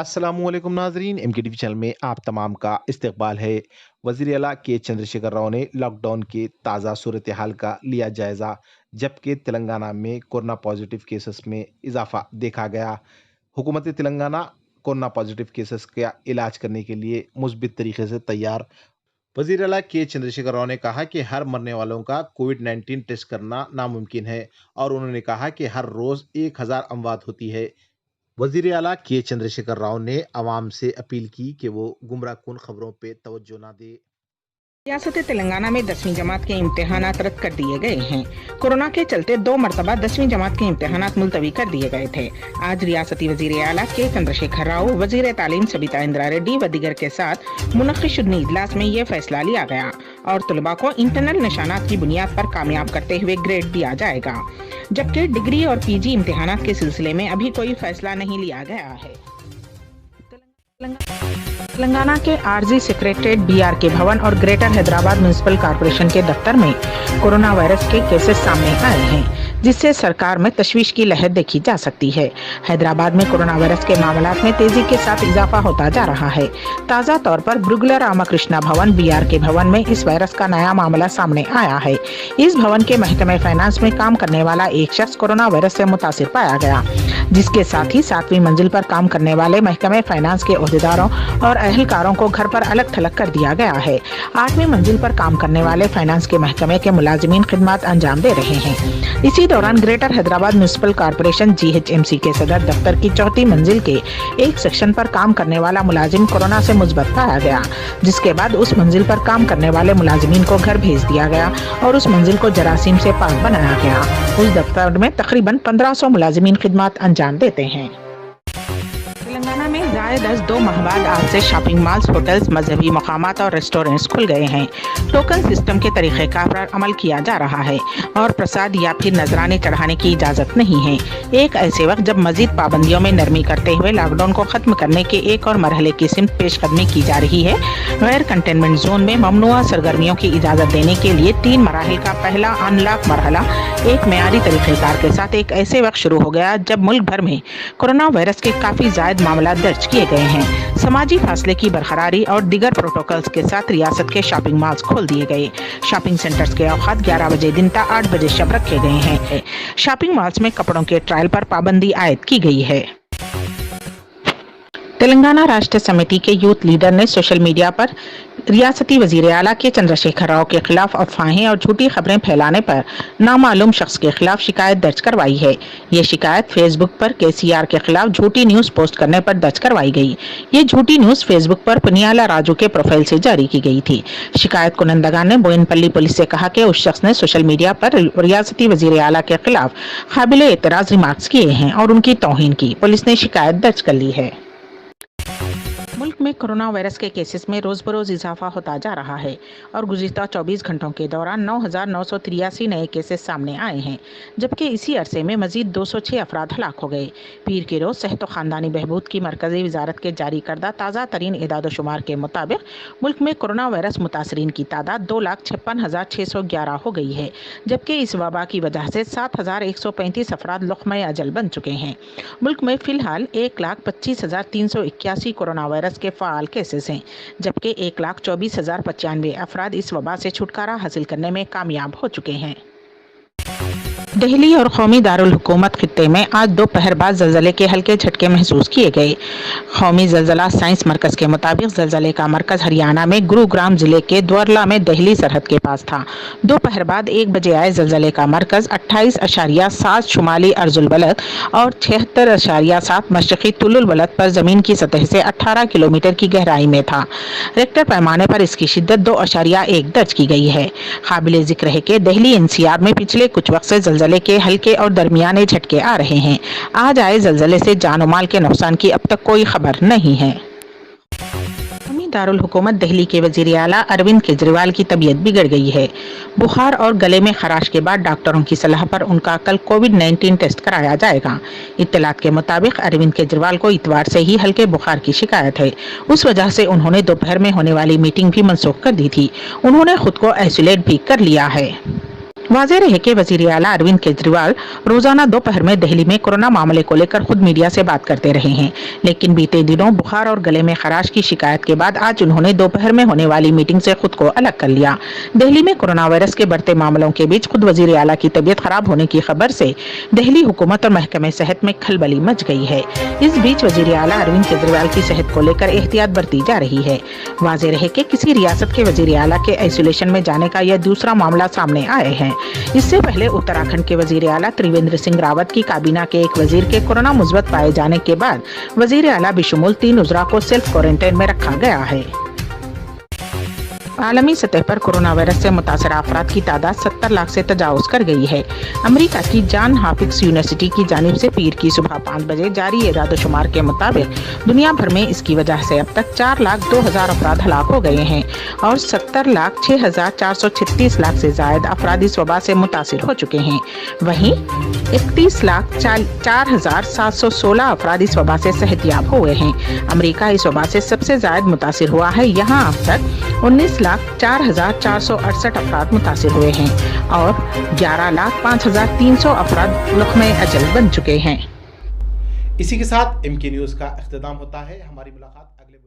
अस्सलामुअलैकुम नाजरीन, MKTV channel में आप तमाम का इस्तकबाल है। वज़ीर आला के चंद्रशेखर राव ने लॉकडाउन के ताज़ा सूरत हाल का लिया जायज़ा, जबकि तेलंगाना में कोरोना पॉजिटिव केसेस में इजाफा देखा गया। हुकूमत तेलंगाना कोरोना पॉजिटिव केसेस का इलाज करने के लिए मुस्बित तरीके से तैयार। वज़ीर आला के चंद्रशेखर राव ने कहा कि हर मरने वालों का कोविड-19 टेस्ट करना नामुमकिन है और उन्होंने कहा कि हर रोज़ 1000 अमवात होती है। वज़ीर आला के चंद्रशेखर राव ने अवाम से अपील की कि वो गुमराहकुन खबरों पे तवज्जो ना दे। रियासत तेलंगाना में 10वीं जमात के इम्तिहानात रद्द कर दिए गए हैं। कोरोना के चलते 2 मरतबा 10वीं जमात के इम्तिहानात मुलतवी कर दिए गए थे। आज रियासती वज़ीर आला के चंद्रशेखर राव, वज़ीर तालीम सबिता इंदिरा रेड्डी व दीगर के साथ मुनक़्क़िद शुदनी इजलास में ये फैसला लिया गया और तलबा को इंटरनल निशानात की बुनियाद पर कामयाब करते हुए ग्रेड दिया जाएगा, जबकि डिग्री और PG इम्तिहानात के सिलसिले में अभी कोई फैसला नहीं लिया गया है। तेलंगाना के आरजी सेक्रेटरीट BRK भवन और ग्रेटर हैदराबाद म्युनिसिपल कॉरपोरेशन के दफ्तर में कोरोना वायरस के केसेस सामने आए हैं, जिससे सरकार में तशवीश की लहर देखी जा सकती है। हैदराबाद में कोरोना वायरस के मामलात में तेजी के साथ इजाफा होता जा रहा है। ताज़ा तौर पर ब्रुगला रामाकृष्णा भवन BRK भवन में इस वायरस का नया मामला सामने आया है। इस भवन के महकमे फाइनेंस में काम करने वाला एक शख्स कोरोना वायरस से मुतासिर पाया गया, जिसके साथ ही 7वीं मंजिल पर काम करने वाले महकमे फाइनेंस के ओहदेदारों और अहलकारों को घर पर अलग थलग कर दिया गया है। 8वीं मंजिल पर काम करने वाले फाइनेंस के महकमे के मुलाजिमीन खिदमत अंजाम दे रहे हैं। इसी दौरान greater Hyderabad municipal corporation GHMC के सदर दफ्तर की 4थी मंजिल के एक सेक्शन पर काम करने वाला मुलाजिम कोरोना से मुस्बत पाया गया, जिसके बाद उस मंजिल पर काम करने वाले मुलाजिमीन को घर भेज दिया गया और उस मंजिल को जरासीम से पाक बनाया गया। उस दफ्तर में तकरीबन 1500 मुलाजिमीन खिदमत अंजाम देते हैं। तेलंगाना में जायद 2 माह बाद आज से शॉपिंग मॉल्स, होटल्स, मजहबी मकामात और रेस्टोरेंट्स खुल गए हैं। टोकन सिस्टम के तरीक़ेकार पर अमल किया जा रहा है और प्रसाद या फिर नजराने चढ़ाने की इजाज़त नहीं है। एक ऐसे वक्त जब मजीद पाबंदियों में नरमी करते हुए लॉकडाउन को ख़त्म करने के एक और मरहले की सिमत पेशकदमी की जा रही है। गैर कंटेनमेंट जोन में ममनुआ सरगर्मियों की इजाज़त देने के लिए 3 मराहिल का पहला अनलॉक मरहला एक मेयारी तरीक़ेकार के साथ एक ऐसे वक्त शुरू हो गया जब मुल्क भर में कोरोना वायरस के काफ़ी ज़ायद मामला दर्ज किए गए हैं। समाजी फासले की बरकरारी और दीगर प्रोटोकॉल्स के साथ रियासत के शॉपिंग मॉल्स खोल दिए गए। शॉपिंग सेंटर्स के औकात 11 बजे दिन ता 8 बजे शब रखे गए हैं। शॉपिंग मॉल्स में कपड़ों के ट्रायल पर पाबंदी आयद की गई है। तेलंगाना राष्ट्र समिति के यूथ लीडर ने सोशल मीडिया पर रियासती वज़ीर आला के चंद्रशेखर राव के खिलाफ अफवाहें और झूठी खबरें फैलाने पर नामालूम शख्स के खिलाफ शिकायत दर्ज करवाई है। ये शिकायत फेसबुक पर KCR के खिलाफ झूठी न्यूज़ पोस्ट करने पर दर्ज करवाई गई। ये झूठी न्यूज़ फेसबुक पर पुनियाला राजू के प्रोफाइल से जारी की गई थी। शिकायत कुनंदगान ने बोयनपल्ली पुलिस से कहा कि उस शख्स ने सोशल मीडिया पर रियासती वज़ीर आला के खिलाफ काबिल एतराज़ रिमार्क्स किए हैं और उनकी तौहीन की। पुलिस ने शिकायत दर्ज कर ली है। मुल्क में कोरोना वायरस के केसेस में रोज़ बरोज़ इजाफा होता जा रहा है और गुज़िश्ता 24 घंटों के दौरान 9,983 नए केसेस सामने आए हैं, जबकि इसी अरसे में मजीद 206 अफराद हलाक हो गए। पीर के रोज़ सेहत व ख़ानदानी बहबूद की मरकज़ी वजारत के जारी करदा ताज़ा तरीन इदाद व शुमार के मुताबिक मुल्क में कोरोना वायरस मुतासरीन की तादाद 2,56,611 हो गई है, जबकि इस वबा की वजह से 7,135 अफराद लुक़्मा अजल बन चुके हैं। मुल्क में फ़िलहाल 1,25,381 कोरोना वायरस के फ़ाल केसेस हैं, जबकि 1,24,095 अफराद इस वबा से छुटकारा हासिल करने में कामयाब हो चुके हैं। दिल्ली और कौमी दारुल हुकूमत खित्ते में आज दोपहर बाद ज़लज़ले के हल्के झटके महसूस किए गए। कौमी ज़लज़ला साइंस मरकज़ के मुताबिक ज़लज़ले का मरकज़ हरियाणा में गुरुग्राम ज़िले के द्वारला में दिल्ली सरहद के पास था। दोपहर बाद 1 बजे आए ज़लज़ले का मरकज़ 28.7 शुमाली अर्जुल बलद और 76.7 मशरक़ी तुलुल बलद पर ज़मीन की सतह से 18 किलोमीटर की गहराई में था। रेक्टर पैमाने पर इसकी शिद्दत 2.1 दर्ज की गई है। काबिल ज़िक्र है कि दिल्ली NCR में पिछले कुछ वक्त से ज़लज़ले के हल्के और दरमियाने झटके आ रहे हैं। आज आए ज़लज़ले से जान और माल के नुकसान की अब तक कोई खबर नहीं है। दारुल हुकूमत दिल्ली के वज़ीर आला अरविंद केजरीवाल की तबीयत बिगड़ गई है। बुखार और गले में खराश के बाद डॉक्टरों की सलाह पर उनका कल कोविड-19 टेस्ट कराया जाएगा। इत्तलात के मुताबिक अरविंद केजरीवाल को इतवार से ही हल्के बुखार की शिकायत है। उस वजह से उन्होंने दोपहर में होने वाली मीटिंग भी मनसूख कर दी थी। उन्होंने खुद को आइसोलेट भी कर लिया है। वाज़ेह रहे कि वज़ीर आला अरविंद केजरीवाल रोजाना दोपहर में दिल्ली में कोरोना मामले को लेकर खुद मीडिया से बात करते रहे हैं, लेकिन बीते दिनों बुखार और गले में खराश की शिकायत के बाद आज उन्होंने दोपहर में होने वाली मीटिंग से खुद को अलग कर लिया। दिल्ली में कोरोना वायरस के बढ़ते मामलों के बीच खुद वज़ीर आला की तबीयत खराब होने की खबर से दिल्ली हुकूमत और महकमे सेहत में खलबली मच गई है। इस बीच वज़ीर आला अरविंद केजरीवाल की सेहत को लेकर एहतियात बरती जा रही है। वाज़ेह रहे कि किसी रियासत के वज़ीर आला के आइसोलेशन में जाने का यह दूसरा मामला सामने आया है। इससे पहले उत्तराखंड के वजीर आला त्रिवेंद्र सिंह रावत की काबीना के एक वजीर के कोरोना मुस्बत पाए जाने के बाद वजीर आला बिशुमुल 3 उज़रा को सेल्फ क्वारंटाइन में रखा गया है। आलमी सतह पर कोरोना वायरस से मुतासर अफराद की तादाद 70 लाख से तजावुज कर गई है। अमेरिका की जॉन हॉपकिंस यूनिवर्सिटी की जानिब से पीर की सुबह 5 बजे जारी एजाद-ओ-शुमार के मुताबिक दुनिया भर में इसकी वजह से अब तक 4,02,000 अफराद हलाक हो गए हैं और 70,06,436 लाख से ज्यादा अफराद इस वबा से मुतासिर हो चुके हैं। वहीं 31,04,716 अफराद इस वबा से सेहतियाब हुए हैं। अमेरिका इस वबा से सबसे ज्यादा मुतासिर हुआ है। यहाँ अब तक 19,04,468 अफराद मुतासिर हुए हैं और 11,05,300 अफराद लुक़्मे अजल बन चुके हैं। इसी के साथ MK न्यूज़ का इख्तिताम होता है। हमारी मुलाकात अगले